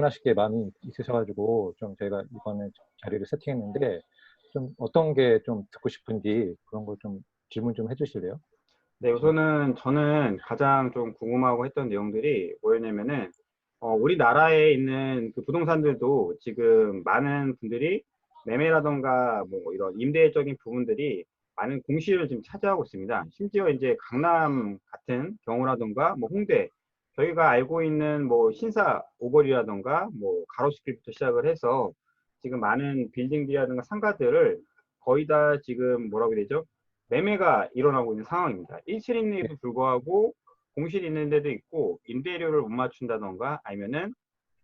질문하실 게 많이 있으셔가지고 좀 저희가 이번에 자리를 세팅했는데 좀 어떤 게 좀 듣고 싶은지 그런 거 좀 질문 좀 해주실래요? 네, 우선은 저는 가장 좀 궁금하고 했던 내용들이 뭐였냐면은, 우리나라에 있는 그 부동산들도 지금 많은 분들이 매매라던가 뭐 이런 임대적인 부분들이 많은 공시를 지금 차지하고 있습니다. 심지어 이제 강남 같은 경우라던가 뭐 홍대, 저희가 알고 있는 뭐 신사 오거리라던가 뭐 가로수길부터 시작을 해서 지금 많은 빌딩들이라든가 상가들을 거의 다 지금 뭐라고 해야 되죠? 매매가 일어나고 있는 상황입니다. 1층임에도 예, 불구하고 공실이 있는 데도 있고 임대료를 못 맞춘다던가 아니면은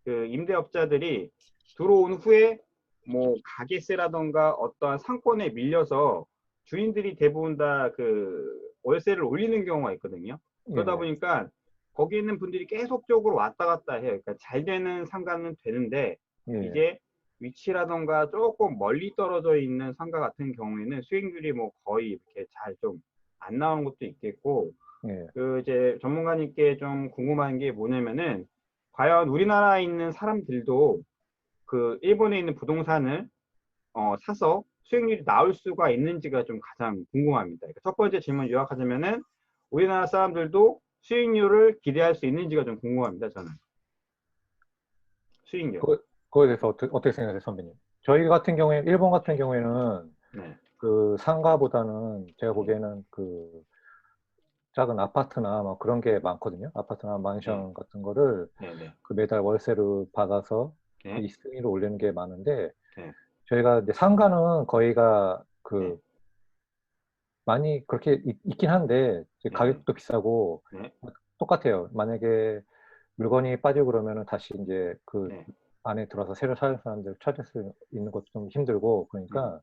그 임대업자들이 들어온 후에 뭐 가게세라던가 어떠한 상권에 밀려서 주인들이 대부분 다 그 월세를 올리는 경우가 있거든요. 그러다 예, 보니까 거기 있는 분들이 계속적으로 왔다 갔다 해요. 그러니까 잘 되는 상가는 되는데 예, 이제 위치라던가 조금 멀리 떨어져 있는 상가 같은 경우에는 수익률이 뭐 거의 이렇게 잘 좀 안 나오는 것도 있겠고, 예, 그 이제 전문가님께 좀 궁금한 게 뭐냐면은 과연 우리나라에 있는 사람들도 그 일본에 있는 부동산을 사서 수익률이 나올 수가 있는지가 좀 가장 궁금합니다. 그러니까 첫 번째 질문 요약하자면은 우리나라 사람들도 수익률을 기대할 수 있는지가 좀 궁금합니다. 저는 수익률. 그거에 대해서 어떻게 생각하세요, 선배님? 저희 같은 경우에 일본 같은 경우에는 네, 그 상가보다는 제가 네, 보기에는 그 작은 아파트나 뭐 그런 게 많거든요. 아파트나 네, 마ンション같은 거를 네, 네, 그 매달 월세를 받아서 그 네, 이승으로 올리는 게 많은데 네, 저희가 이제 상가는 거의가 네, 그 많이 그렇게 있긴 한데 이제 네, 네, 가격도 비싸고 네, 똑같아요. 만약에 물건이 빠지고 그러면은 다시 이제 그 네, 안에 들어서 새로 사는 사람들 찾을 수 있는 것도 좀 힘들고 네, 그러니까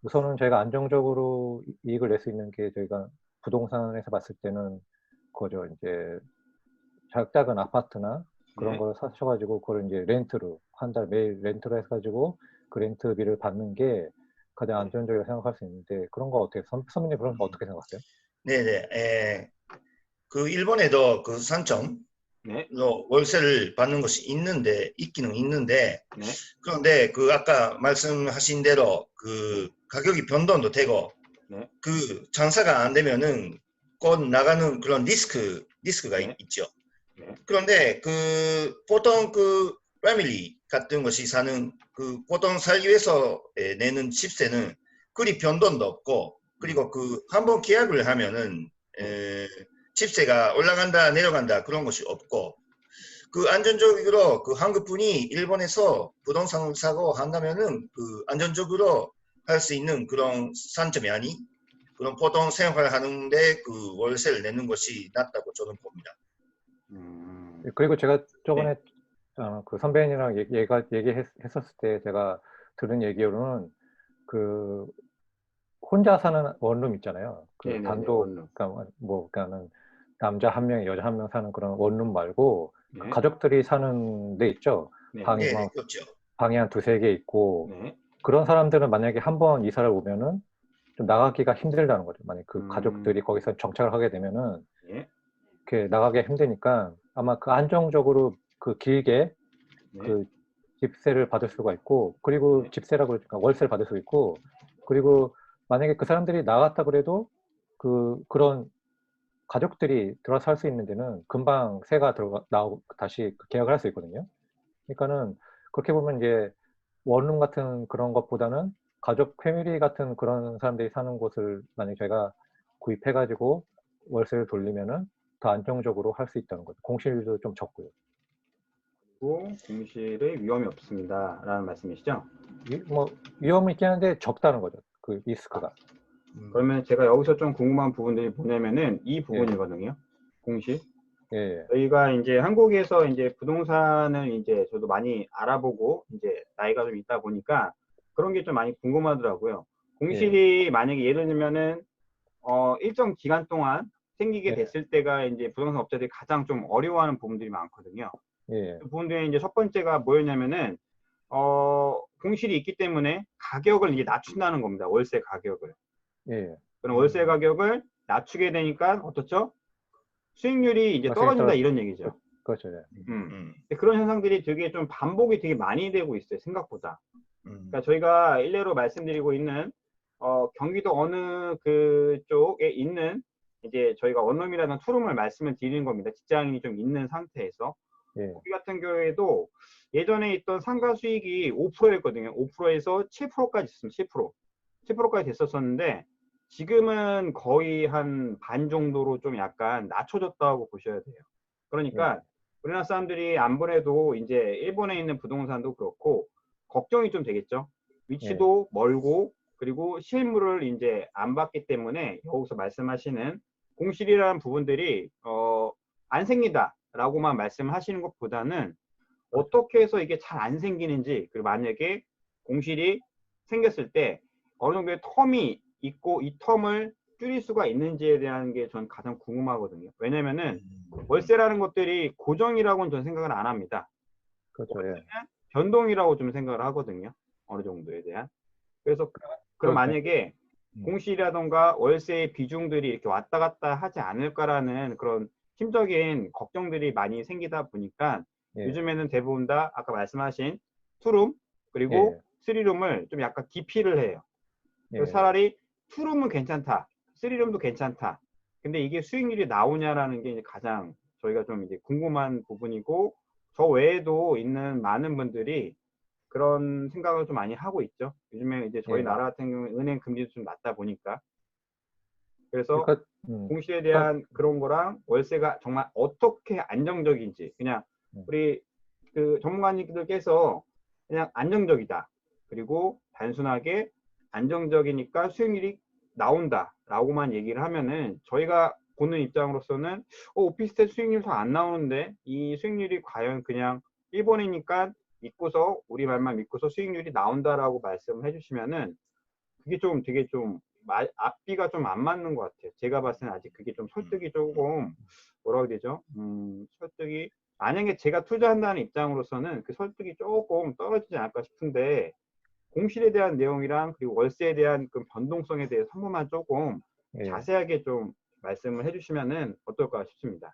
우선은 저희가 안정적으로 이익을 낼 수 있는 게 저희가 부동산에서 봤을 때는 그거죠. 이제 작은 아파트나 그런 네. 걸 사셔가지고 그걸 이제 렌트로 한 달 매일 렌트로 해가지고 그 렌트비를 받는 게 가장 네. 안정적이라고 생각할 수 있는데 그런 거 어떻게 선배님 그런 거 어떻게 생각하세요? 네네. 그 일본에도 그 상점로 네, 월세를 받는 것이 있기는 있는데, 네, 그런데 그 아까 말씀하신 대로 그 가격이 변동도 되고, 네, 그 장사가 안 되면은 곧 나가는 그런 리스크가 네, 있죠. 네, 그런데 그 보통 그 패밀리 같은 것이 사는 그 보통 살기 위해서 내는 집세는 그리 변동도 없고, 그리고 그 한번 계약을 하면은 네. 집세가 올라간다 내려간다 그런 것이 없고, 그 안전적으로 그 한국분이 일본에서 부동산을 사고 한다면은 그 안전적으로 할 수 있는 그런 산점이 아니, 그런 보통 생활을 하는데 그 월세를 내는 것이 낫다고 저는 봅니다. 그리고 제가 네, 저번에 그 선배님이랑 얘기했었을 때 제가 들은 얘기로는 그 혼자 사는 원룸 있잖아요. 그 네, 네, 네, 단독, 원룸. 그러니까 뭐, 그러니까는 남자 한 명, 여자 한 명 사는 그런 원룸 말고 그 네, 가족들이 사는 데 있죠. 네, 네, 방이 네네, 막 그렇죠. 방이 한 두세 개 있고 네, 그런 사람들은 만약에 한 번 이사를 오면은 좀 나가기가 힘들다는 거죠. 만약 그 가족들이 거기서 정착을 하게 되면은 네, 이렇게 나가기 힘드니까 아마 그 안정적으로 그 길게 네, 그 집세를 받을 수가 있고 그리고 네, 집세라고 그러니까 월세를 받을 수 있고 그리고 만약에 그 사람들이 나갔다 그래도 그런 가족들이 들어서 살 수 있는 데는 금방 새가 들어가 나오고 다시 계약을 할 수 있거든요. 그러니까는 그렇게 보면 이제 원룸 같은 그런 것보다는 가족 패밀리 같은 그런 사람들이 사는 곳을 만약에 저희가 구입해가지고 월세를 돌리면은 더 안정적으로 할 수 있다는 거죠. 공실도 좀 적고요. 그리고 공실의 위험이 없습니다라는 말씀이시죠? 뭐 위험은 있긴 한데 적다는 거죠. 그 리스크가. 그러면 제가 여기서 좀 궁금한 부분들이 뭐냐면은 이 예, 부분이거든요. 공실. 예, 예, 저희가 이제 한국에서 이제 부동산을 이제 저도 많이 알아보고 이제 나이가 좀 있다 보니까 그런 게 좀 많이 궁금하더라고요. 예, 공실이 만약에 예를 들면은 일정 기간 동안 생기게 예, 됐을 때가 이제 부동산 업자들이 가장 좀 어려워하는 부분들이 많거든요. 예, 그 부분 중에 이제 첫 번째가 뭐였냐면은 공실이 있기 때문에 가격을 이제 낮춘다는 겁니다. 월세 가격을. 예. 그럼 월세 가격을 낮추게 되니까 어떻죠? 수익률이 이제 떨어진다 맞으니까 이런 얘기죠. 그렇죠. 예. 근데 그런 현상들이 되게 좀 반복이 되게 많이 되고 있어요, 생각보다. 음, 그러니까 저희가 일례로 말씀드리고 있는 경기도 어느 그쪽에 있는 이제 저희가 원룸이라는 투룸을 말씀을 드리는 겁니다. 직장인이 좀 있는 상태에서. 예. 거기 같은 경우에도 예전에 있던 상가 수익이 5%였거든요. 5%에서 7%까지 있습니다. 7%. 7%까지 됐었었는데 지금은 거의 한 반 정도로 좀 약간 낮춰졌다고 보셔야 돼요. 그러니까 우리나라 사람들이 안 보내도 이제 일본에 있는 부동산도 그렇고 걱정이 좀 되겠죠. 위치도 멀고 그리고 실물을 이제 안 받기 때문에 여기서 말씀하시는 공실이라는 부분들이 안 생긴다라고만 말씀하시는 것보다는 어떻게 해서 이게 잘 안 생기는지, 그리고 만약에 공실이 생겼을 때 어느 정도의 텀이 있고 이 텀을 줄일 수가 있는지에 대한 게 전 가장 궁금하거든요. 왜냐면은 월세라는 것들이 고정이라고는 전 생각을 안 합니다. 그렇죠. 예. 변동이라고 좀 생각을 하거든요. 어느 정도에 대한. 그래서 그럼 그렇죠. 만약에 공실이라던가 월세의 비중들이 이렇게 왔다 갔다 하지 않을까라는 그런 심적인 걱정들이 많이 생기다 보니까 예. 요즘에는 대부분 다 아까 말씀하신 투룸 그리고 쓰리룸을 좀 약간 기피를 해요. 그래서 차라리 투룸은 괜찮다, 쓰리룸도 괜찮다. 근데 이게 수익률이 나오냐라는 게 이제 가장 저희가 좀 이제 궁금한 부분이고, 저 외에도 있는 많은 분들이 그런 생각을 좀 많이 하고 있죠. 요즘에 이제 저희 나라 같은 경우는 은행 금리도 좀 낮다 보니까. 그래서 그러니까, 공시에 대한 그런 거랑 월세가 정말 어떻게 안정적인지, 그냥 우리 그 전문가님들께서 그냥 안정적이다, 그리고 단순하게 안정적이니까 수익률이 나온다라고만 얘기를 하면은 저희가 보는 입장으로서는 오피스텔 수익률 더 안 나오는데 이 수익률이 과연 그냥 일본이니까 믿고서 우리 말만 믿고서 수익률이 나온다라고 말씀을 해주시면은 그게 좀 되게 좀 앞뒤가 좀 안 맞는 것 같아요. 제가 봤을 때는 아직 그게 좀 설득이 조금 뭐라고 해야 되죠? 설득이 만약에 제가 투자한다는 입장으로서는 그 설득이 조금 떨어지지 않을까 싶은데, 공실에 대한 내용이랑 그리고 월세에 대한 그 변동성에 대해서 한 번만 조금 자세하게 좀 말씀을 해주시면은 어떨까 싶습니다.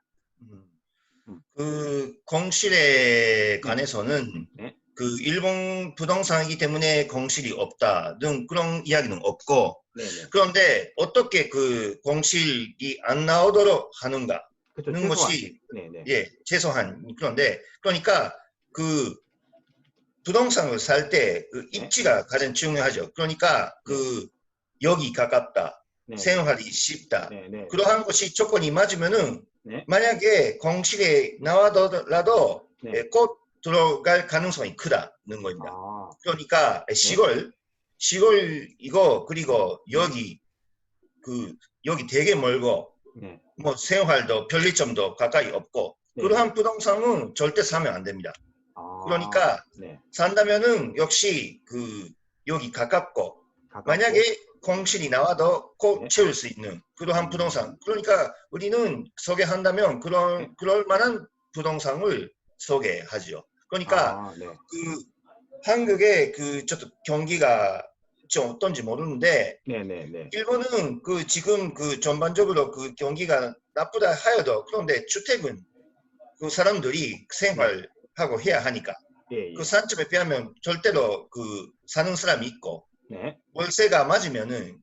그 공실에 관해서는 그 일본 부동산이기 때문에 공실이 없다 등 그런 이야기는 없고, 그런데 어떻게 그 공실이 안 나오도록 하는가 는 것이 최소한. 그런데 그러니까 그 부동산을 살 때 그 입지가 가장 중요하죠. 그러니까 그 여기 가깝다, 생활이 쉽다, 그러한 것이 조건이 맞으면은 만약에 공실에 나와더라도 곧 들어갈 가능성이 크다는 겁니다. 그러니까 시골이고 그리고 여기 여기 되게 멀고 뭐 생활도 편리점도 가까이 없고 그러한 부동산은 절대 사면 안 됩니다. 그러니까 산다면은 역시 여기 가깝고 만약에 공실이 나와도 꼭 채울 수 있는 그러한 부동산. 그러니까 우리는 소개한다면 그럴 만한 부동산을 소개하죠. 그러니까 그 한국의 저도 경기가 좀 어떤지 모르는데 일본은 지금 전반적으로 경기가 나쁘다 하여도 그런데 주택은 그 사람들이 생활하고 해야 하니까 그 산점에 비하면 절대로 사는 사람이 있고 월세가 맞으면은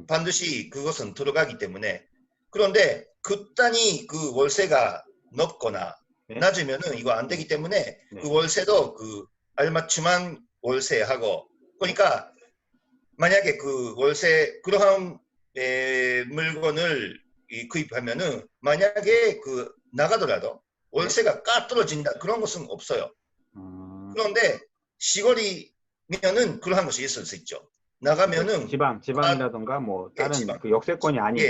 반드시 그것은 들어가기 때문에. 그런데 극단히 월세가 높거나 낮으면은 이거 안 되기 때문에 그 월세도 알맞춤한 월세하고, 그러니까 만약에 월세 그러한 물건을 구입하면은 만약에 나가더라도 월세가 떨어진다 그런 것은 없어요. 그런데 시골이면은 그러한 것이 있을 수 있죠. 나가면은 지방이라던가 뭐 다른 지방. 그 역세권이 아닌.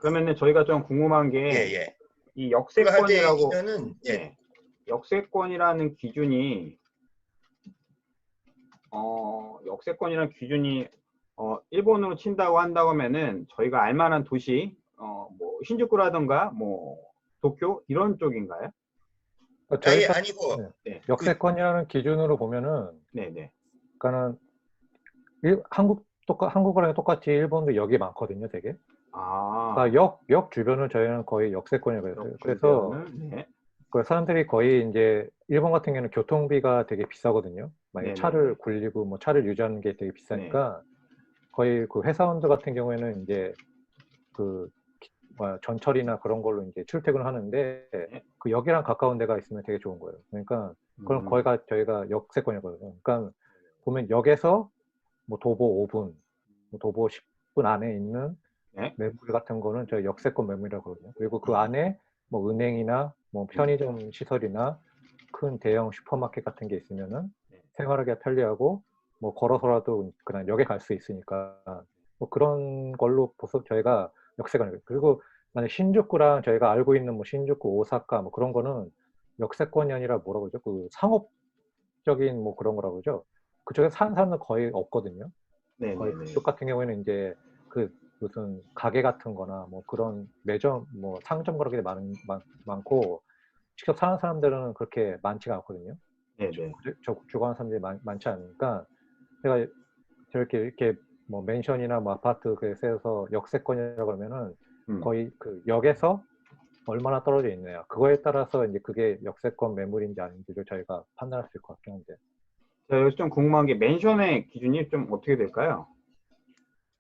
그러면은 저희가 좀 궁금한 게 이 역세권이라고 역세권이라는 기준이 역세권이라는 기준이 일본으로 친다고 한다고 하면은 저희가 알만한 도시 뭐 신주쿠라던가 뭐 도쿄 이런 쪽인가요? 아니고 역세권이라는 기준으로 보면은 그러니까는 한국어랑 똑같이 일본도 역이 많거든요, 되게. 그러니까 역 주변은 저희는 거의 역세권이라고 해요. 그래서 그 사람들이 거의 이제 일본 같은 경우는 교통비가 되게 비싸거든요. 만약에 네네. 차를 굴리고 뭐 차를 유지하는 게 되게 비싸니까 거의 그 회사원들 같은 경우에는 이제 그 전철이나 그런 걸로 이제 출퇴근을 하는데 그 역이랑 가까운 데가 있으면 되게 좋은 거예요. 그러니까 그럼 거기가 저희가 역세권이거든요. 그러니까 보면 역에서 뭐 도보 5분, 뭐 도보 10분 안에 있는 네. 매물 같은 거는 저희 역세권 매물이라고 그러거든요. 그리고 그 안에 뭐 은행이나 뭐 편의점 시설이나 큰 대형 슈퍼마켓 같은 게 있으면은 생활하기가 편리하고 뭐 걸어서라도 그냥 역에 갈 수 있으니까 뭐 그런 걸로 보서 저희가 역세권이에요. 그리고 만약 신주쿠랑 저희가 알고 있는 뭐 신주쿠, 오사카 뭐 그런 거는 역세권이 아니라 뭐라고 그러죠? 그 상업적인 뭐 그런 거라고 그러죠. 그쪽에 사는 사람은 거의 없거든요. 거의 네네네. 그쪽 같은 경우에는 이제 그 무슨 가게 같은 거나 뭐 그런 매점, 뭐 상점 그런 게 많고 직접 사는 사람들은 그렇게 많지가 않거든요. 네네. 주거하는 사람들이 많지 않으니까 제가 저렇게 이렇게 뭐 맨션이나 뭐 아파트 그 세워서 역세권이라고 그러면은 거의 그 역에서 얼마나 떨어져 있느냐 그거에 따라서 이제 그게 역세권 매물인지 아닌지를 저희가 판단할 수 있을 것 같긴 한데. 자, 여기서 좀 궁금한 게 맨션의 기준이 좀 어떻게 될까요?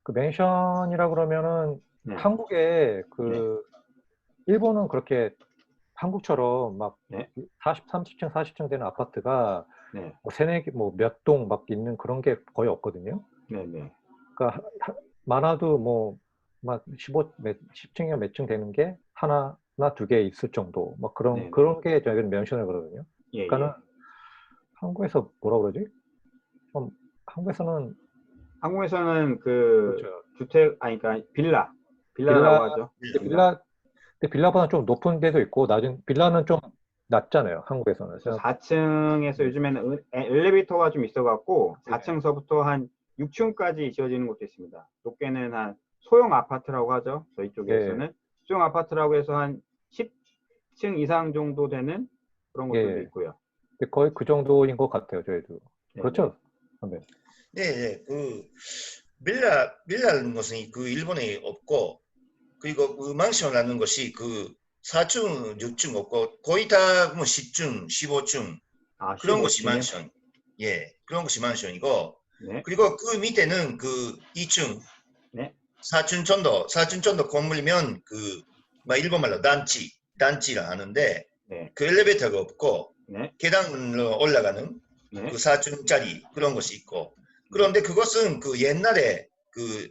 그 맨션이라고 그러면은 네. 한국에 그 일본은 그렇게 한국처럼 막 네. 30층 40층 되는 아파트가 네. 뭐 세네 개 뭐 몇 동 막 있는 그런 게 거의 없거든요. 네네. 그러니까 많아도 뭐 막 10층이나 몇 층 되는 게 하나나 두 개 있을 정도 뭐 네네. 그런 게 저희는 맨션을 그러거든요. 예, 그러니까는 예. 한국에서 뭐라 그러지? 한국에서는 한국에서는 그 그렇죠. 주택 아니 그러니까 빌라라고 빌라 하죠. 근데 빌라보다 좀 높은 데도 있고 낮은 빌라는 좀 낮잖아요. 한국에서는. 그래서 4층에서 요즘에는 엘리베이터가 좀 있어갖고 4층서부터 한 6층까지 지어지는 곳도 있습니다. 높게는 한 소형 아파트라고 하죠. 저희 쪽에서는 소형 아파트라고 해서 한 10층 이상 정도 되는 그런 것들도 있고요. 근데 거의 그 정도인 것 같아요. 저희도. 그렇죠? 선배. 네, 그 빌라는 것은 그 일본에 없고 그리고 그 망션이라는 것이 그 4층, 6층 없고 거의 다 뭐 10층, 15층 그런 것이 망션. 예, 그런 것이 망션이고 그리고 그 밑에는 그 2층, 4층 정도 건물이면 그 일본말로 단지라 하는데 그 엘리베이터가 없고 계단으로 올라가는 그 4층짜리 그런 것이 있고 그런데 그것은 그 옛날에 그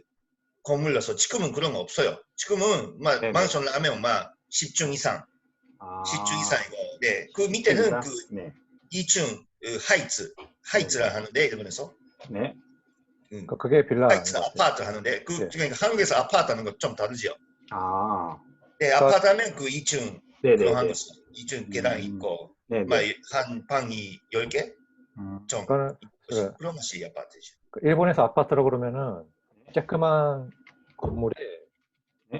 건물로서 지금은 그런 거 없어요. 지금은 망션 하면 10층 이상, 10층 이상이고, 네, 그 밑에는 그 2층 그 하이츠라 하는데 일본에서, 그게 빌라 하이츠 아파트 하는데 그러니까 한국에서 아파트 하는 거 좀 다르죠. 네, 아파트 하면 그 2층 그런 한 것이 2층 계단이 있고, 한 방이 10개 좀 그런 것이 아파트죠. 일본에서 아파트라고 그러면은 쬐끄만 건물에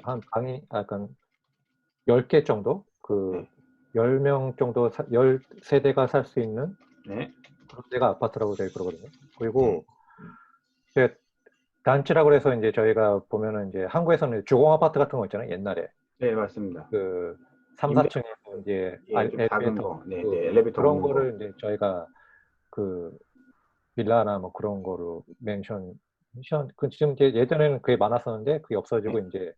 한 방이 약간 10개 정도? 그 10명 정도 13대가 살 수 있는 그런 데가 아파트라고 저희 그러거든요. 그리고 이제 단지라고 해서 이제 저희가 보면은 이제 한국에서는 주공 아파트 같은 거 있잖아요. 옛날에. 네, 맞습니다. 그 3, 4층에서 이제 작은 거, 엘리베이터 그런 없는 거를 이제 저희가 그 빌라나 뭐 그런 거로 맨션 그 지금 이제 예전에는 그게 많았었는데 그게 없어지고 이제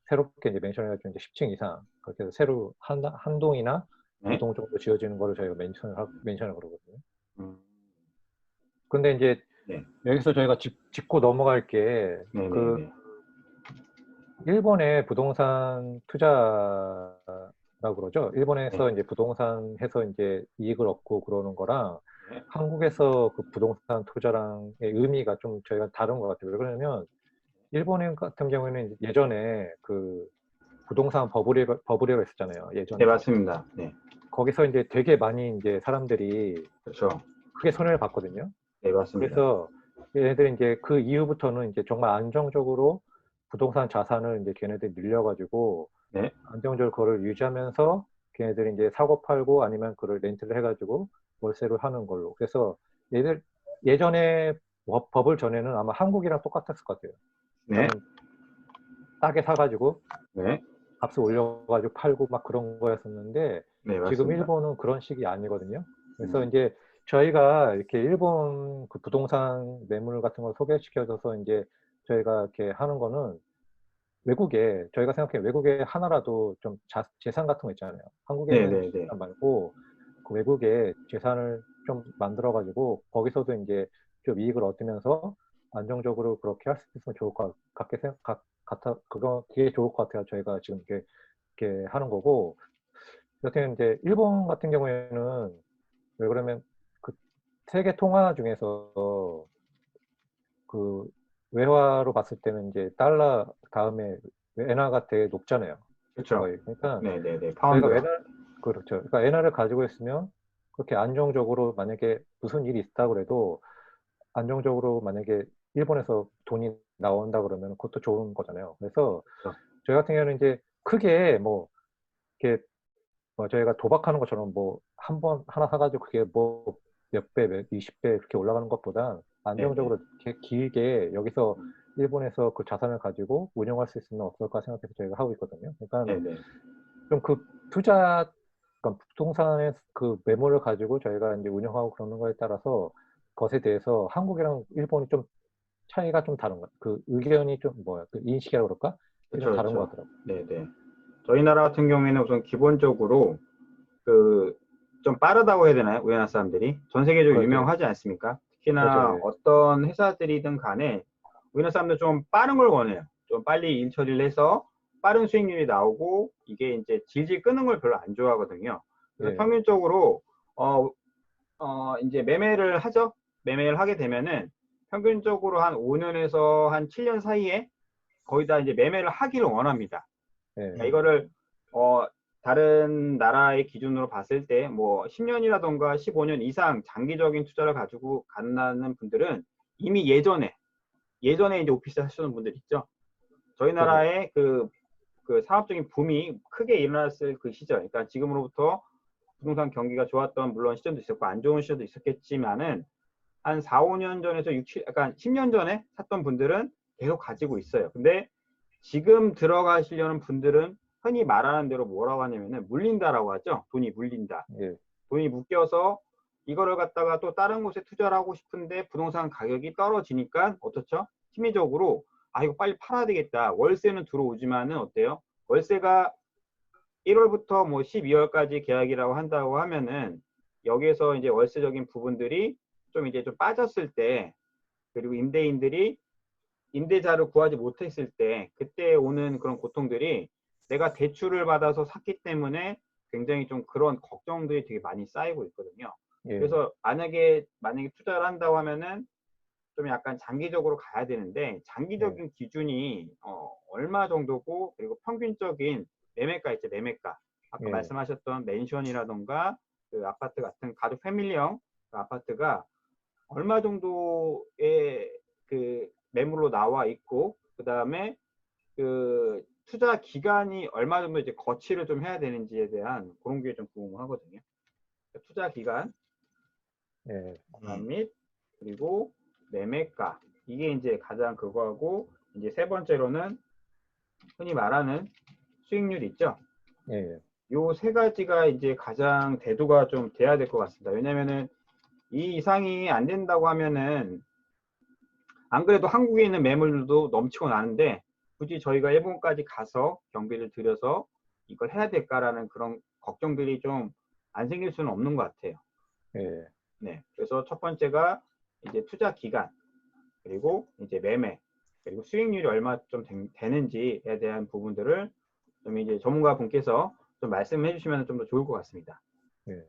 새롭게 이제 맨션 해가지고 이제 10층 이상 그렇게 해서 새로 한 동이나 두 동 정도 지어지는 거를 저희가 맨션을 그러거든요. 근데 이제 여기서 저희가 짚고 넘어갈 게 그 일본의 부동산 투자라고 그러죠. 일본에서 이제 부동산 해서 이제 이익을 얻고 그러는 거랑 한국에서 그 부동산 투자랑의 의미가 좀 저희가 다른 것 같아요. 왜 그러냐면 일본 같은 경우에는 예전에 그 부동산 버블이가 있었잖아요. 예전에. 네, 맞습니다. 네. 거기서 이제 되게 많이 이제 사람들이 크게 손해를 봤거든요. 네, 맞습니다. 그래서 얘네들이 이제 그 이후부터는 이제 정말 안정적으로 부동산 자산을 이제 걔네들이 늘려가지고 안정적으로 그거를 유지하면서 걔네들이 이제 사고 팔고 아니면 그걸 렌트를 해가지고 월세를 하는 걸로. 그래서 얘들 예전에 버블 전에는 아마 한국이랑 똑같았을 것 같아요. 싸게 사가지고 값을 올려가지고 팔고 막 그런 거였었는데 네, 지금 맞습니다. 일본은 그런 식이 아니거든요. 그래서 음. 이제 저희가 이렇게 일본 그 부동산 매물 같은 걸 소개시켜줘서 이제 저희가 이렇게 하는 거는 외국에 저희가 생각해 외국에 하나라도 좀 재산 같은 거 있잖아요. 한국에 네, 있는 네, 네. 재산 말고 그 외국에 재산을 좀 만들어 가지고 거기서도 이제 좀 이익을 얻으면서 안정적으로 그렇게 할 수 있으면 좋을 것 같게 같아 그거 되게 좋을 것 같아요. 저희가 지금 이렇게 하는 거고. 여튼 이제 일본 같은 경우에는 왜 그러면 그 세계 통화 중에서 그 외화로 봤을 때는 이제 달러 다음에 엔화가 되게 높잖아요. 그렇죠. 거의. 그러니까 네, 네, 네. 저희가 파운드요. 그렇죠. 그러니까 엔화를 가지고 있으면 그렇게 안정적으로 만약에 무슨 일이 있다 그래도 안정적으로 만약에 일본에서 돈이 나온다 그러면 그것도 좋은 거잖아요. 그래서 그렇죠. 저희 같은 경우는 이제 크게 뭐 이렇게 뭐 저희가 도박하는 것처럼 뭐 한 번 하나 사가지고 그게 뭐 몇 배, 20배 그렇게 올라가는 것보다 네, 네. 안정적으로 이렇게 길게 여기서 음. 일본에서 그 자산을 가지고 운영할 수 있으면 어떨까 생각해서 저희가 하고 있거든요. 그러니까 네, 네. 좀 그 투자, 그러니까 부동산의 그 매물을 가지고 저희가 이제 운영하고 그러는 거에 따라서 것에 대해서 한국이랑 일본이 좀 차이가 좀 다른 것, 그 의견이 좀 뭐야, 그 인식이라고 그럴까? 그게 좀 그렇죠, 다른 것 그렇죠. 같더라고요. 네, 네. 저희 나라 같은 경우에는 우선 기본적으로 그 좀 빠르다고 해야 되나요? 우리나라 사람들이 전 세계적으로 그렇죠. 유명하지 않습니까? 그렇죠. 특히나 예. 어떤 회사들이든 간에 우리나라 사람들 좀 빠른 걸 원해요. 좀 빨리 일 처리를 해서 빠른 수익률이 나오고 이게 이제 질질 끄는 걸 별로 안 좋아하거든요. 그래서 예. 평균적으로 이제 매매를 하죠. 매매를 하게 되면은 평균적으로 한 5년에서 한 7년 사이에 거의 다 이제 매매를 하기를 원합니다. 예. 그러니까 이거를 다른 나라의 기준으로 봤을 때 뭐 10년이라던가 15년 이상 장기적인 투자를 가지고 간다는 분들은 이미 예전에 이제 오피스 하시는 분들 있죠. 저희 그렇죠. 나라의 그 산업적인 붐이 크게 일어났을 그 시절, 그러니까 지금으로부터 부동산 경기가 좋았던 물론 시점도 있었고 안 좋은 시절도 있었겠지만은 한 4, 5년 전에서 6, 7, 약간 10년 전에 샀던 분들은 계속 가지고 있어요. 근데 지금 들어가시려는 분들은 흔히 말하는 대로 뭐라고 하냐면은 물린다라고 하죠. 돈이 물린다. 예. 돈이 묶여서 이거를 갖다가 또 다른 곳에 투자를 하고 싶은데 부동산 가격이 떨어지니까 어떻죠? 심리적으로 아 이거 빨리 팔아야 되겠다. 월세는 들어오지만은 어때요? 월세가 1월부터 뭐 12월까지 계약이라고 한다고 하면은 여기에서 이제 월세적인 부분들이 좀 이제 좀 빠졌을 때 그리고 임대인들이 임대자를 구하지 못했을 때 그때 오는 그런 고통들이 내가 대출을 받아서 샀기 때문에 굉장히 좀 그런 걱정들이 되게 많이 쌓이고 있거든요. 예. 그래서 만약에 투자를 한다고 하면은 좀 약간 장기적으로 가야 되는데 예. 장기적인 기준이 얼마 정도고 그리고 평균적인 매매가 있죠. 매매가 아까 예. 말씀하셨던 맨션이라던가 그 아파트 같은 가족 패밀리형 그 아파트가 얼마 정도의 그 매물로 나와 있고 그 다음에 그 투자 기간이 얼마 정도 이제 거치를 좀 해야 되는지에 대한 그런 게 좀 궁금하거든요. 투자 기간 예. 및 그리고 매매가 이게 이제 가장 그거하고 이제 세 번째로는 흔히 말하는 수익률 있죠. 예. 요 세 가지가 이제 가장 대두가 좀 돼야 될 것 같습니다. 왜냐면은 이 이상이 안 된다고 하면은 안 그래도 한국에 있는 매물도 넘치고 나는데 굳이 저희가 일본까지 가서 경비를 들여서 이걸 해야 될까라는 그런 걱정들이 좀 안 생길 수는 없는 것 같아요. 예. 네. 그래서 첫 번째가 이제 투자 기간, 그리고 이제 매매, 그리고 수익률이 얼마 좀 되는지에 대한 부분들을 좀 이제 전문가 분께서 좀 말씀해 주시면 좀 더 좋을 것 같습니다. 예.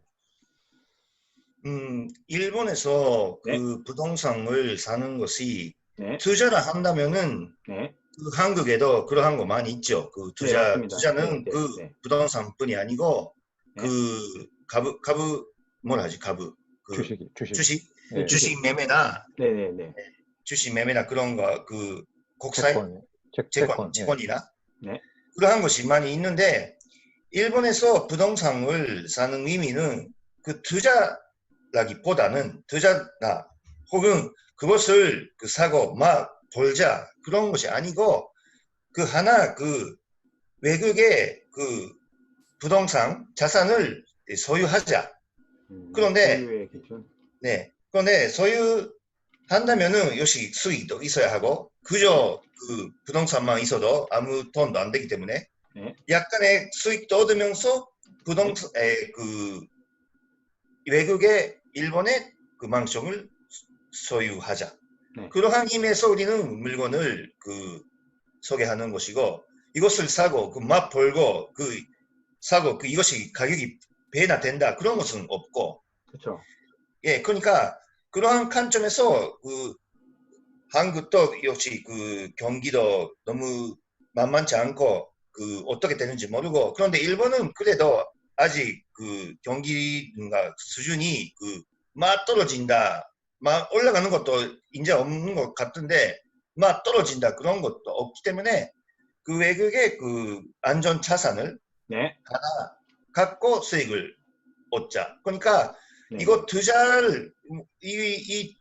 일본에서 네. 그 부동산을 사는 것이 네. 투자를 한다면은 네. 그 한국에도 그러한 거 많이 있죠. 그 네, 맞습니다. 네, 투자는 네, 그 네. 부동산뿐이 아니고 네. 그株뭐라 하지?株그 주식. 주식 예. 주식 매매나 네, 네, 네. 주식 매매나 그런 거 그 국산 채권. 예. 채권이나 네. 그러한 것이 많이 있는데 일본에서 부동산을 사는 의미는 그 투자라기보다는 투자나 혹은 그것을 그 사고 막 벌자 그런 것이 아니고 그 하나 그 외국의 그 부동산 자산을 소유하자. 그런데 소유의 기준. 네. 그런데 소유한다면은 역시 수익도 있어야 하고 그저 그 부동산만 있어도 아무 돈도 안 되기 때문에 네. 약간의 수익도 얻으면서 부동산 그 외국의 일본의 그 망청을 소유하자. 네. 그러한 힘에서 우리는 물건을 그 소개하는 것이고 이것을 사고 그 맛 벌고 그 사고 그 이것이 가격이 배나 된다 그런 것은 없고 그렇죠. 예 그러니까 그러한 관점에서 그 한국도 역시 그 경기도 너무 만만치 않고 그 어떻게 되는지 모르고 그런데 일본은 그래도 아직 그 경기가 수준이 그 막 떨어진다 막 올라가는 것도 이제 없는 것 같은데 막 떨어진다 그런 것도 없기 때문에 그 외국의 그 안전 자산을 네. 하나 갖고 수익을 얻자. 그러니까 네. 이거 투자를 이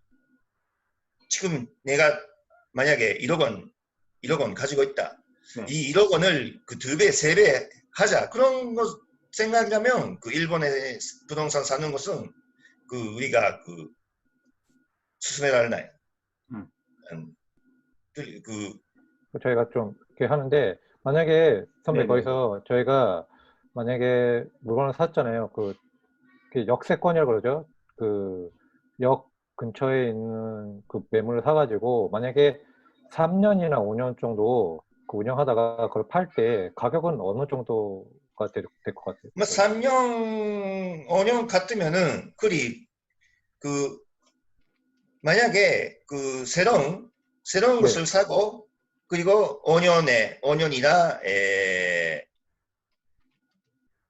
지금 내가 만약에 1억 원 가지고 있다. 네. 이 1억 원을 그 2배, 3배 하자. 그런 거 생각하면 그 일본의 부동산 사는 것은 그 우리가 그 추천해라나요. 그 저희가 좀 이렇게 하는데 만약에 선배 네네. 거기서 저희가 만약에 물건을 샀잖아요. 그 역세권이라고 그러죠. 그 역 근처에 있는 그 매물을 사가지고 만약에 3년이나 5년 정도 그 운영하다가 그걸 팔 때 가격은 어느 정도가 될 것 같아요? 뭐 3년, 5년 같으면은 그리 그 만약에 그 새로운 네. 것을 사고 그리고 5년이나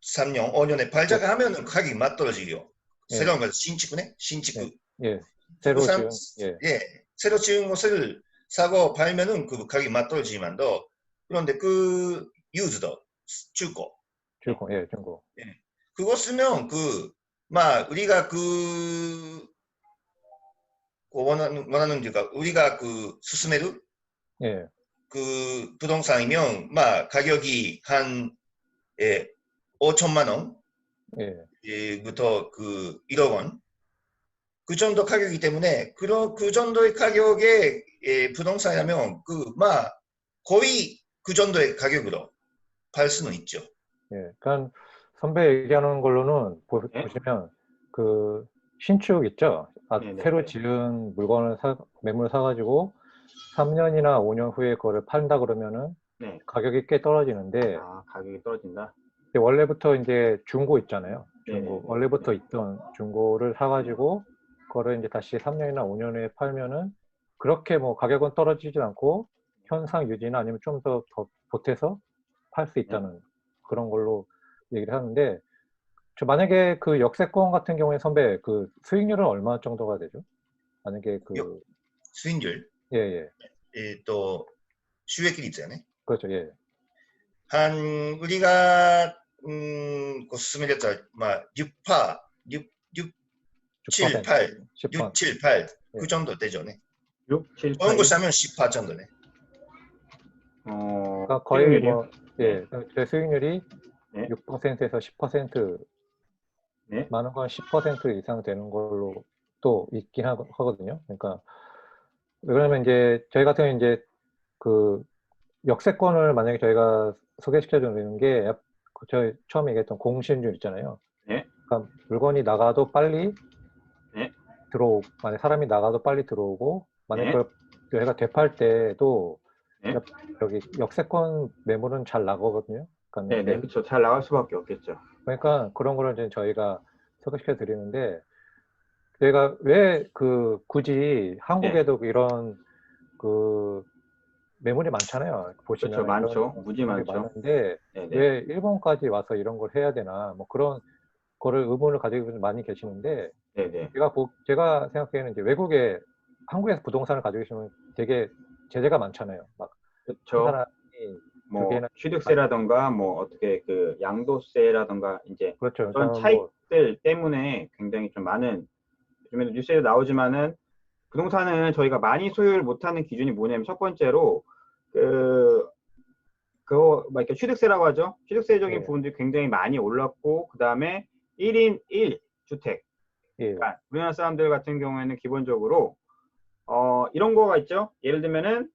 3년, 5년에 발작을 하면은 가격이 맞떨어지요. 예. 새로운 걸 신축네? 신축 예. 새로 지은 예. 예, 새로 지은 것을 사고 팔면은 그 가격이 맞떨어지지만도 그런데 그 유즈도 중고 예, 중고. 그거 쓰면 그 막 우리가 그 원하는 데가 우리가 그 수스메르 예. 그 부동산이면 막 가격이 한 5천만 원 예. 부터 그 1억 원 그 정도 가격이기 때문에 그 정도의 가격의 부동산이라면 그 막 거의 그 정도의 가격으로 팔 수는 있죠. 예. 그러니까 선배 얘기하는 걸로는 네? 보시면 그 신축 있죠. 네네. 새로 지은 물건을 매물을 사가지고 3년이나 5년 후에 그거를 판다 그러면은 네. 가격이 꽤 떨어지는데 아, 가격이 떨어진다. 원래부터 이제 중고 있잖아요. 중고. 네네. 원래부터 있던 중고를 사가지고 그거를 이제 다시 3년이나 5년에 팔면은 그렇게 뭐 가격은 떨어지지 않고 현상 유지나 아니면 좀 더 보태서 팔 수 있다는 그런 걸로 얘기를 하는데 저 만약에 그 역세권 같은 경우에 선배 그 수익률은 얼마 정도가 되죠? 만약에 그 수익률 예. 또収益率やね. 그렇죠. 예. 한 우리가 그 수스메렸다 막 6%, 7, 8, 10%. 6, 7, 8 예. 그 정도 되죠. 네. 6, 7, 8. 그런 거 사면 10% 정도네. 그러니까 거의 수익률이요? 뭐 예, 제 수익률이 네. 6%에서 10% 네. 많은 건 10% 이상 되는 걸로 또 있긴 하거든요. 그러니까 왜냐면 이제 저희 같은 경우는 이제 그 역세권을 만약에 저희가 소개시켜 주는 게 저희 처음에 얘기했던 공실률 있잖아요. 네. 그러니까 물건이 나가도 빨리 네. 만약 사람이 나가도 빨리 들어오고 만약 네. 그걸 저희가 되팔 때도 네. 여기 역세권 매물은 잘 나가거든요. 그러니까 네, 그렇죠. 잘 나갈 수밖에 없겠죠. 그러니까 그런 거를 이제 저희가 소개시켜 드리는데 저희가 왜 그 굳이 한국에도 이런 그 매물이 많잖아요. 보시면 그렇죠. 많죠. 이런 무지 매물이 많죠. 많은데 네네. 왜 일본까지 와서 이런 걸 해야 되나 뭐 그런 거를 의문을 가지고 많이 계시는데 네네. 제가 생각하기에는 이제 외국에 한국에서 부동산을 가지고 계시면 되게 제재가 많잖아요. 막 한 그렇죠. 사람이 두 뭐 개나 취득세라던가 뭐 어떻게 그 양도세라던가 이제 그렇죠. 그런 그러니까 뭐 차익들 때문에 굉장히 좀 많은 요즘에도 뉴스에 나오지만은 부동산을 저희가 많이 소유를 못하는 기준이 뭐냐면 첫 번째로 그 그거 막 이렇게 취득세라고 하죠. 취득세적인 예. 부분들이 굉장히 많이 올랐고, 그 다음에 1인 1주택. 예. 그러니까 우리나라 사람들 같은 경우에는 기본적으로 이런 거가 있죠. 예를 들면은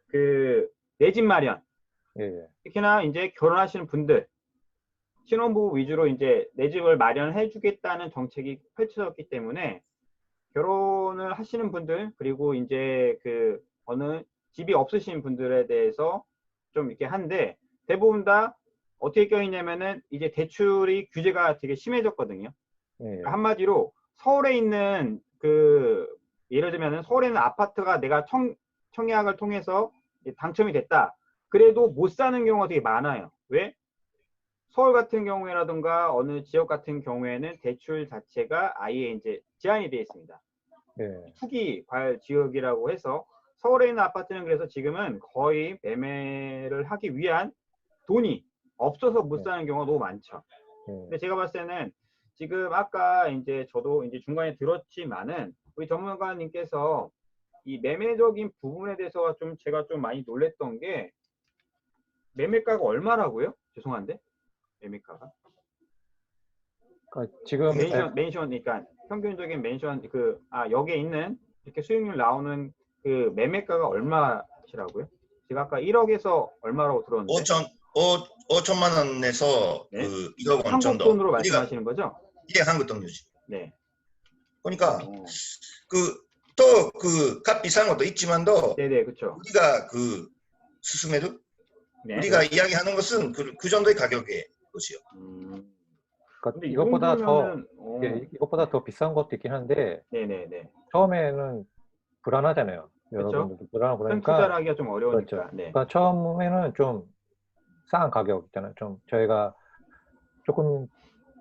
그 내 집 마련. 예. 특히나 이제 결혼하시는 분들, 신혼부부 위주로 이제 내 집을 마련해 주겠다는 정책이 펼쳐졌기 때문에 결혼을 하시는 분들, 그리고 이제 그 어느 집이 없으신 분들에 대해서 좀 이렇게 한데, 대부분 다 어떻게 껴있냐면은 이제 대출이 규제가 되게 심해졌거든요. 예. 한마디로 서울에 있는 그 예를 들면은 서울에 있는 아파트가 내가 청약을 통해서 당첨이 됐다. 그래도 못 사는 경우가 되게 많아요. 왜? 서울 같은 경우에라든가 어느 지역 같은 경우에는 대출 자체가 아예 이제 제한이 되어 있습니다. 예. 투기 과열 지역이라고 해서 서울에 있는 아파트는 그래서 지금은 거의 매매를 하기 위한 돈이 없어서 못 사는 경우가 너무 많죠. 예. 근데 제가 봤을 때는 지금 아까 이제 저도 이제 중간에 들었지만은 우리 전문가님께서 이 매매적인 부분에 대해서 좀 제가 좀 많이 놀랬던 게 매매가가 얼마라고요? 죄송한데 매매가가 그러니까 지금 맨션 그러니까 평균적인 맨션 여기에 있는 이렇게 수익률 나오는 그 매매가가 얼마시라고요? 제가 아까 1억에서 얼마라고 들었는데 5천만 원에서 네? 그 1억 원 한국 정도. 돈으로 말씀하시는 거죠? 이게 한국 돈이지. 네. 그러니까 또 그 값 비싼 것도 있지만도 네네 그렇죠. 우리가 그 수수매도 네. 우리가 이야기하는 것은 그 정도의 가격의 것이요. 그러니까 근데 이 이것보다 정도면은 이것보다 더 비싼 것도 있긴 한데 네네네. 처음에는 불안하잖아요. 그렇죠. 여러분들도 불안하고 큰 그러니까 투자를 하기가 좀 어려우니까. 그렇죠. 네. 그러니까 처음에는 좀 싼 가격 있잖아요. 좀 저희가 조금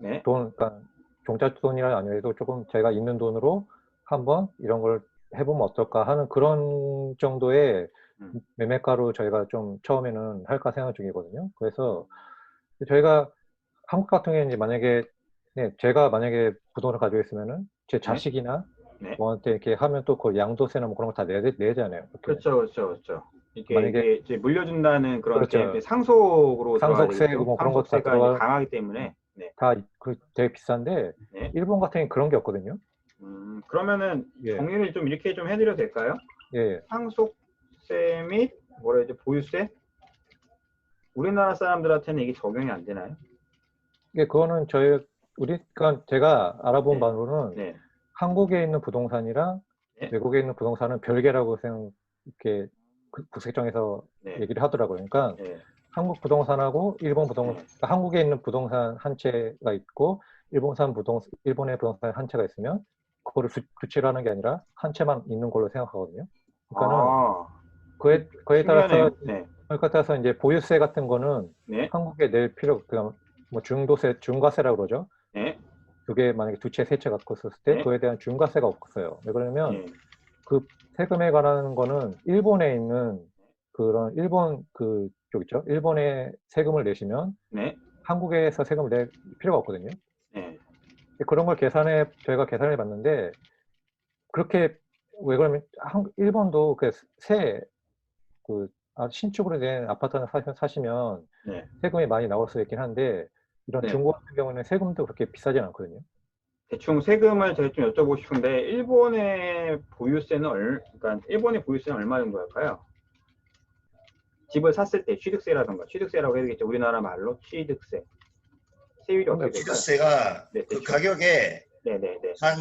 네. 그러니까 종잣돈이라 아니어도 조금 저희가 있는 돈으로 한번 이런 걸 해보면 어떨까 하는 그런 정도의 매매가로 저희가 좀 처음에는 할까 생각 중이거든요. 그래서 저희가 한국 같은 경우에 이제 만약에 제가 만약에 부동산을 가지고 있으면은 제 자식이나 네. 뭐한테 이렇게 하면 또 그 양도세나 뭐 그런 거 다 내잖아요. 그렇죠. 이게 만약에 이제 물려준다는 그런 그렇죠. 게 상속으로 들어가야 상속세 되겠죠. 뭐 그런 것도 다 상속세가 이제 강하기 때문에. 네. 다 되게 비싼데 네. 일본 같은 경우는 그런 게 없거든요. 그러면은 예. 정리를 좀 이렇게 좀 해드려도 될까요? 예. 상속세 및 뭐라 해야지 보유세? 우리나라 사람들한테는 이게 적용이 안 되나요? 예, 그거는 그러니까 제가 알아본 네. 바로는 네. 한국에 있는 부동산이랑 네. 외국에 있는 부동산은 별개라고 이렇게 국세청에서 네. 얘기를 하더라고요. 그러니까 네. 한국 부동산하고 일본 부동산, 네. 그러니까 한국에 있는 부동산 한 채가 있고 일본의 부동산 한 채가 있으면 그거를 규칙을 하는 게 아니라 한 채만 있는 걸로 생각하거든요. 그러니까는 그에 따라서 네. 그에 따라서 이제 보유세 같은 거는 네. 한국에 낼 그냥 뭐 중과세라고 그러죠. 네. 그게 만약에 두 채, 세 채 갖고 있었을 때 네. 그에 대한 중과세가 없어요. 왜 그러냐면 네. 그 세금에 관한 거는 일본에 있는 그런 일본 그쪽 있죠. 일본에 세금을 내시면 네. 한국에서 세금을 낼 필요가 없거든요. 네. 그런 걸 저희가 계산해 봤는데 그렇게 왜 그러면 일본도 신축으로 된 아파트 하나 사시면 네. 세금이 많이 나올 수 있긴 한데 이런 네. 중고 같은 경우는 세금도 그렇게 비싸진 않거든요. 대충 세금을 제가 좀 여쭤보고 싶은데 일본의 보유세는 그러니까 일본의 보유세는 얼마 정도 할까요? 집을 샀을 때 취득세라던가 취득세라고 해야 되겠죠. 우리나라 말로 취득세. 세율이 어떻게 될까요? 취득세가 네, 그 가격에 네네네. 한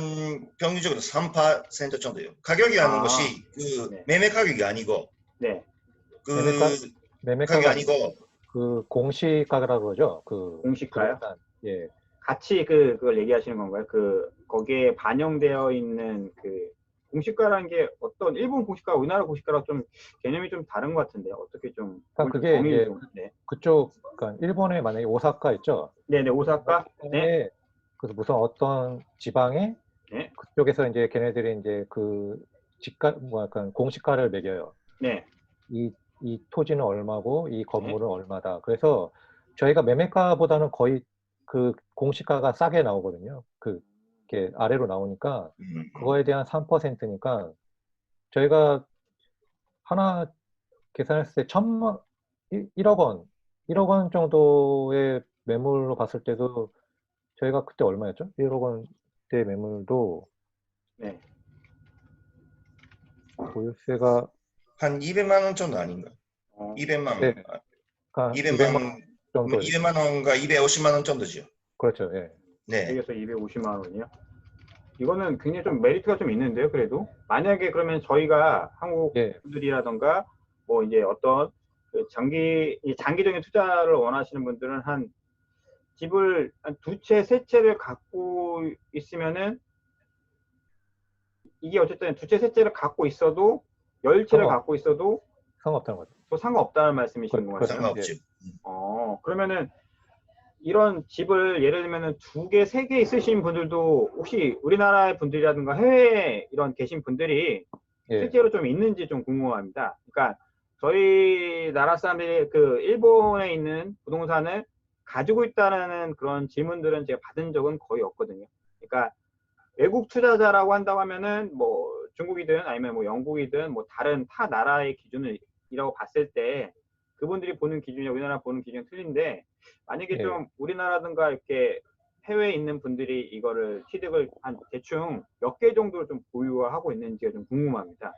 평균적으로 3% 정도예요. 가격이라는 것이 그 네. 매매 가격이 아니고 네. 그 매매가가 가격이 아니고 그 공시가라고 그러죠. 그 공시가요? 예. 같이 그걸 얘기하시는 건가요? 거기에 반영되어 있는 그 공시가라는 게 어떤 일본 공시가 우리나라 공시가랑 좀 개념이 좀 다른 것 같은데 어떻게 좀 그러니까 그게 정의를 이제 좀 네. 그러니까 일본에 만약에 오사카 있죠. 네네 오사카. 네. 그래서 무슨 어떤 지방에 네. 그쪽에서 이제 걔네들이 이제 그 약간 공시가를 매겨요. 네. 이 토지는 얼마고 이 건물은 얼마다. 그래서 저희가 매매가보다는 거의 그 공시가가 싸게 나오거든요. 이렇게 아래로 나오니까 그거에 대한 3%니까 저희가 하나 계산했을 때 1억 원 1억 원 정도의 매물로 봤을 때도 저희가 그때 얼마였죠? 1억 원대 매물도 네. 보유세가 한 200만 원 정도 아닌가? 어, 200만 원. 네, 그러니까 200만 200만 원 원, 정도. 200만 원과 250만 원 정도죠. 그렇죠. 예. 네. 여기서 250만 원이요? 이거는 굉장히 좀 메리트가 좀 있는데요, 그래도. 만약에 그러면 저희가 한국 예. 분들이라던가, 뭐 이제 어떤 그 장기적인 투자를 원하시는 분들은 한 집을 한 2채, 3채를 갖고 있으면은, 이게 어쨌든 2채, 3채를 갖고 있어도, 10채를 갖고 있어도 상관없다는 거죠. 또 상관없다는 말씀이신 거죠. 그렇죠. 상관없죠. 그러면은 이런 집을 예를 들면은 2개, 3개 있으신 분들도 혹시 우리나라의 분들이라든가 해외에 이런 계신 분들이 예. 실제로 좀 있는지 좀 궁금합니다. 그러니까 저희 나라 사람들이 그 일본에 있는 부동산을 가지고 있다는 그런 질문들은 제가 받은 적은 거의 없거든요. 그러니까 외국 투자자라고 한다고 하면은 뭐 중국이든 아니면 뭐 영국이든 뭐 다른 타 나라의 기준이라고 봤을 때 그분들이 보는 기준이 우리나라 보는 기준이 틀린데, 만약에 예. 좀 우리나라든가 이렇게 해외에 있는 분들이 이거를 취득을 한 대충 몇 개 정도를 좀 보유하고 있는지가 좀 궁금합니다.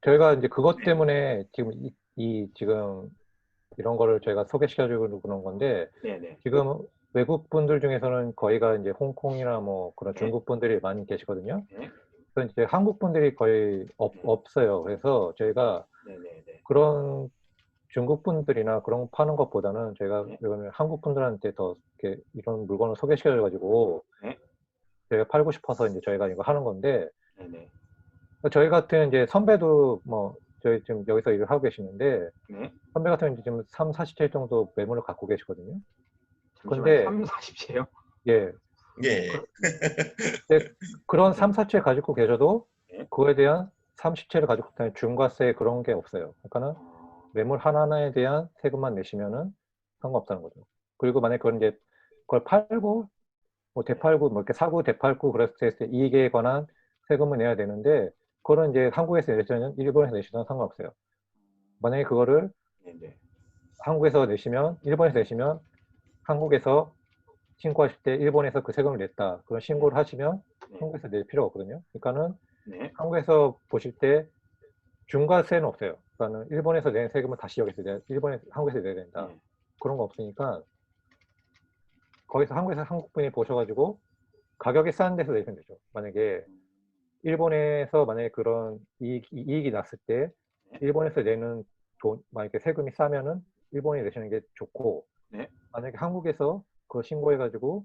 저희가 이제 그것 때문에 지금 지금 이런 거를 저희가 소개시켜주고 그런 건데, 네네. 지금 외국 분들 중에서는 거의가 이제 홍콩이나 뭐 그런 네. 중국 분들이 많이 계시거든요. 네. 그래서 이제 한국 분들이 거의 없어요. 그래서 저희가 네네네. 그런 중국 분들이나 그런 거 파는 것보다는 저희가 네. 이거는 한국 분들한테 더 이렇게 이런 물건을 소개시켜가지고 네. 저희가 팔고 싶어서 이제 저희가 이거 하는 건데, 네네. 저희 같은 이제 선배도 뭐 저희 지금 여기서 일을 하고 계시는데, 네. 선배 같은 경우는 지금 3, 40채 정도 매물을 갖고 계시거든요. 잠시만요. 근데 3, 40채요? 예, 예. 근데 그런 3, 4채 가지고 계셔도 네. 그거에 대한 30채를 가지고 있다는 중과세 그런 게 없어요. 그러니까는 매물 하나하나에 대한 세금만 내시면은 상관없다는 거죠. 그리고 만약에 그건 이제 그걸 팔고 뭐 되팔고 뭐 이렇게 사고 되팔고 그랬을 때 이익에 관한 세금을 내야 되는데, 그거는 이제 한국에서 내시든 일본에서 내시든 상관없어요. 만약에 그거를 네네. 한국에서 내시면, 일본에서 내시면 한국에서 신고하실 때 일본에서 그 세금을 냈다, 그런 신고를 하시면 네. 한국에서 낼 필요가 없거든요. 그러니까는 네. 한국에서 보실 때 중과세는 없어요. 그러니까는 일본에서 낸 세금을 다시 여기서 한국에서 내야 된다, 네. 그런 거 없으니까 거기서 한국에서 한국분이 보셔가지고 가격이 싼 데서 내시면 되죠. 만약에 일본에서 만약에 그런 이익이 났을 때 네. 일본에서 내는 돈, 만약에 세금이 싸면은 일본에 내시는 게 좋고, 네. 만약에 한국에서 그거 신고해가지고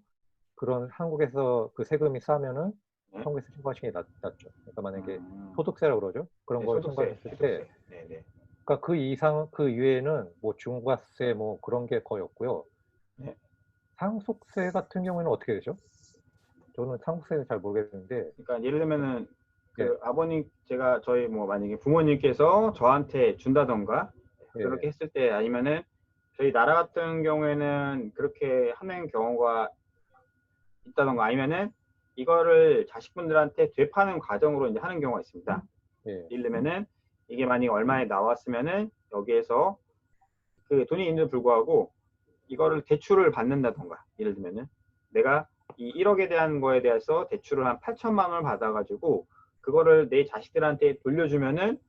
그런 한국에서 그 세금이 싸면은 네. 한국에서 신고하시는 게 낫죠. 그러니까 만약에 음. 소득세라고 그러죠. 그런 네, 걸 소득세, 신고하셨을 때, 취득세. 네네. 그러니까 그 이상, 그 이외에는 뭐 중과세 뭐 그런 게 거의 없고요. 네. 상속세 같은 경우에는 어떻게 되죠? 저는 상속세는 잘 모르겠는데. 그러니까 예를 들면은 그 예. 아버님, 제가 저희 뭐 만약에 부모님께서 저한테 준다던가 예. 그렇게 했을 때, 아니면은 저희 나라 같은 경우에는 그렇게 하는 경우가 있다던가, 아니면은 이거를 자식분들한테 되파는 과정으로 이제 하는 경우가 있습니다. 예. 예를 들면은 이게 만약에 얼마에 나왔으면은 여기에서 그 돈이 있는데도 불구하고 이거를 대출을 받는다던가, 예를 들면은 내가 이 1억에 대한 거에 대해서 대출을 한 8천만 원을 받아가지고 그거를 내 자식들한테 돌려주면은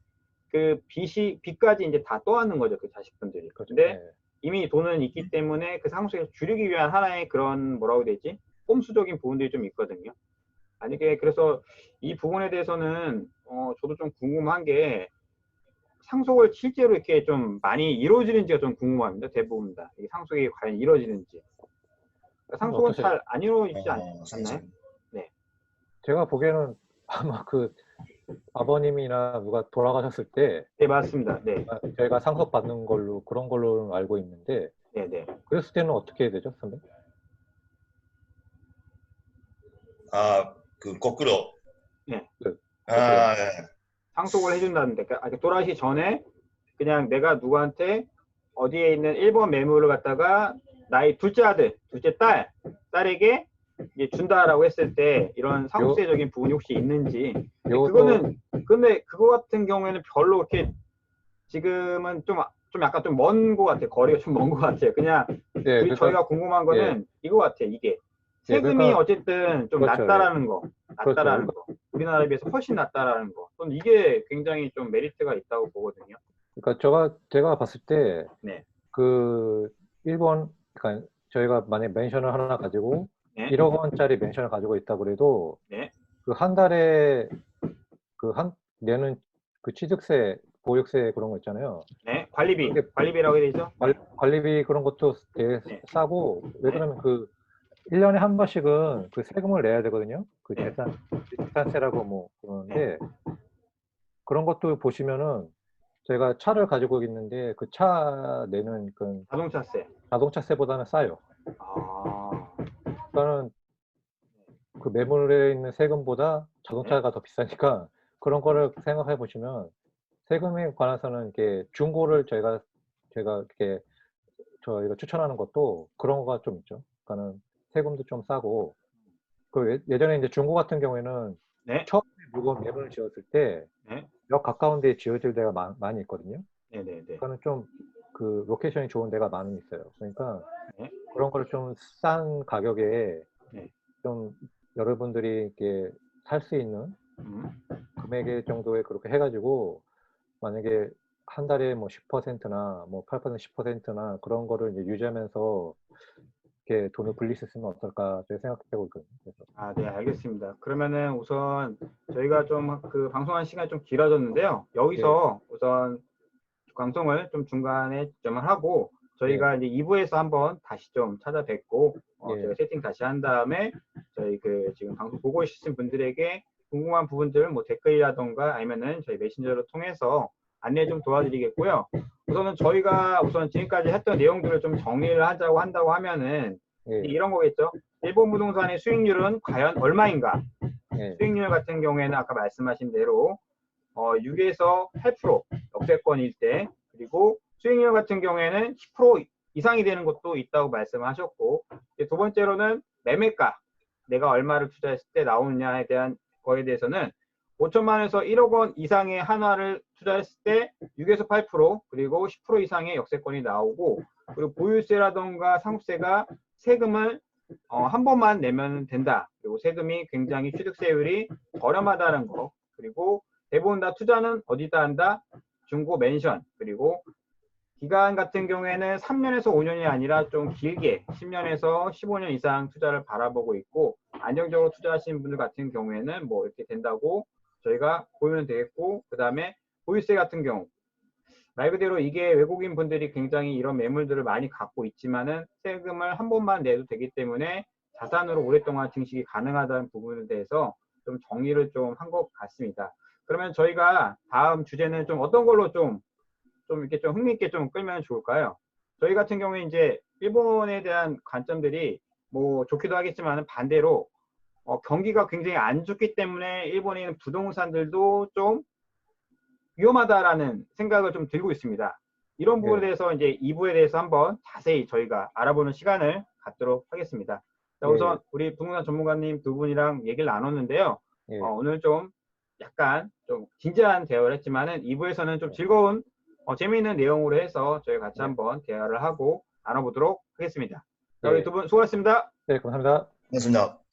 그 빚까지 이제 다 떠안는 거죠, 그 자식분들이. 그렇죠. 근데 예. 이미 돈은 있기 때문에 그 상속세를 줄이기 위한 하나의 그런 뭐라고 해야 되지? 꼼수적인 부분들이 좀 있거든요. 만약에 그래서 이 부분에 대해서는 저도 좀 궁금한 게, 상속을 실제로 이렇게 좀 많이 이루어지는지가 좀 궁금합니다. 대부분 다. 이 상속이 과연 이루어지는지. 상속은 어떠세요? 잘 안 이루어지지 않나요? 상속. 제가 보기에는 아마 그 아버님이나 누가 돌아가셨을 때 네, 맞습니다. 네. 저희가 상속받는 걸로, 그런 걸로 알고 있는데, 네, 네. 그랬을 때는 어떻게 해야 되죠, 선배? 아, 그 거꾸로. 네. 아, 예. 상속을 해준다는데, 그러니까 돌아가시기 전에 그냥 내가 누구한테 어디에 있는 1번 매물을 갖다가 나의 둘째 아들, 둘째 딸에게 이제 준다라고 했을 때 이런 상속세적인 부분이 혹시 있는지. 요것도 그거는 근데 그거 같은 경우에는 별로 이렇게 지금은 좀 약간 좀 먼 것 같아요. 거리가 좀 먼 것 같아요. 그냥 예, 그러니까 저희가 궁금한 거는 이거 같아요. 이게 예, 세금이 그러니까 어쨌든 좀 그렇죠. 낮다라는 거, 그렇죠. 낮다라는 거. 우리나라에 비해서 훨씬 낮다라는 거. 저는 이게 굉장히 좀 메리트가 있다고 보거든요. 그러니까 제가 봤을 때 네. 그 일본, 그러니까 저희가 만약 맨션을 하나 가지고 네. 1억 원짜리 맨션을 가지고 있다 그래도 네. 그 한 달에 내는 그 취득세, 보유세 그런 거 있잖아요. 네. 관리비. 그게 관리비라고 되어 있죠? 네. 관리비 그런 것도 되게 네. 싸고, 왜 네. 그러면 그 1년에 한 번씩은 그 세금을 내야 되거든요. 그 네. 재산세라고 뭐 그러는데, 그런 것도 보시면은 제가 차를 가지고 있는데 그 차 내는 그 자동차세. 자동차세보다는 싸요. 아. 그러니까는 그 매물에 있는 세금보다 자동차가 더 비싸니까 그런 거를 생각해 보시면 세금에 관해서는 이렇게 중고를 제가 이렇게 저희가 추천하는 것도 그런 거가 좀 있죠. 그러니까는 세금도 좀 싸고, 그 예전에 이제 중고 같은 경우에는 네. 처음에 물건 매물을 지었을 때 네. 역 가까운 데에 지어질 데가 많이 있거든요. 네. 네. 네. 그러니까는 좀 그 로케이션이 좋은 데가 많이 있어요. 그러니까 네. 그런 거를 좀 싼 가격에 네. 좀 여러분들이 이렇게 살 수 있는 금액의 정도에 그렇게 해가지고, 만약에 한 달에 뭐 10%나 뭐 8%, 10%나 그런 거를 이제 유지하면서 이렇게 돈을 불릴 수 있으면 어떨까 저희 생각하고 있거든요. 그래서 아, 네, 알겠습니다. 그러면은 우선 저희가 좀 그 방송한 시간이 좀 길어졌는데요. 여기서 우선 방송을 좀 중간에 지점을 하고 저희가 이제 2부에서 한번 다시 좀 찾아뵙고 저희가 세팅 다시 한 다음에 저희 그 지금 방송 보고 있으신 분들에게 궁금한 부분들 뭐 댓글이라던가 아니면은 저희 메신저를 통해서 안내 좀 도와드리겠고요. 우선은 저희가 우선 지금까지 했던 내용들을 좀 정리를 한다고 하면은 이런 거겠죠. 일본 부동산의 수익률은 과연 얼마인가? 수익률 같은 경우에는 아까 말씀하신 대로 6에서 8% 역세권일 때, 그리고 수익률 같은 경우에는 10% 이상이 되는 것도 있다고 말씀하셨고, 두 번째로는 매매가, 내가 얼마를 투자했을 때 나오느냐에 대한 거에 대해서는 5천만 원에서 1억 원 이상의 한화를 투자했을 때 6에서 8%, 그리고 10% 이상의 역세권이 나오고, 그리고 보유세라던가 상속세가 세금을 한 번만 내면 된다. 그리고 세금이 굉장히 취득세율이 저렴하다는 거. 그리고 대부분 다 투자는 어디다 한다? 중고 맨션. 그리고 기간 같은 경우에는 3년에서 5년이 아니라 좀 길게 10년에서 15년 이상 투자를 바라보고 있고, 안정적으로 투자하시는 분들 같은 경우에는 뭐 이렇게 된다고 저희가 보면 되겠고, 그 다음에 보유세 같은 경우 말 그대로 이게 외국인 분들이 굉장히 이런 매물들을 많이 갖고 있지만은 세금을 한 번만 내도 되기 때문에 자산으로 오랫동안 증식이 가능하다는 부분에 대해서 좀 정리를 좀 한 것 같습니다. 그러면 저희가 다음 주제는 좀 어떤 걸로 좀 이렇게 좀 흥미있게 좀 끌면 좋을까요? 저희 같은 경우에 이제 일본에 대한 관점들이 뭐 좋기도 하겠지만 반대로 경기가 굉장히 안 좋기 때문에 일본에 있는 부동산들도 좀 위험하다라는 생각을 좀 들고 있습니다. 이런 부분에 대해서 이제 2부에 대해서 한번 자세히 저희가 알아보는 시간을 갖도록 하겠습니다. 자, 우선 우리 부동산 전문가님 두 분이랑 얘기를 나눴는데요. 오늘 좀 약간 좀 진지한 대화를 했지만은 2부에서는 좀 즐거운 재미있는 내용으로 해서 저희 같이 한번 대화를 하고 나눠보도록 하겠습니다. 자, 우리 두 분 수고하셨습니다. 네, 감사합니다. 고맙습니다.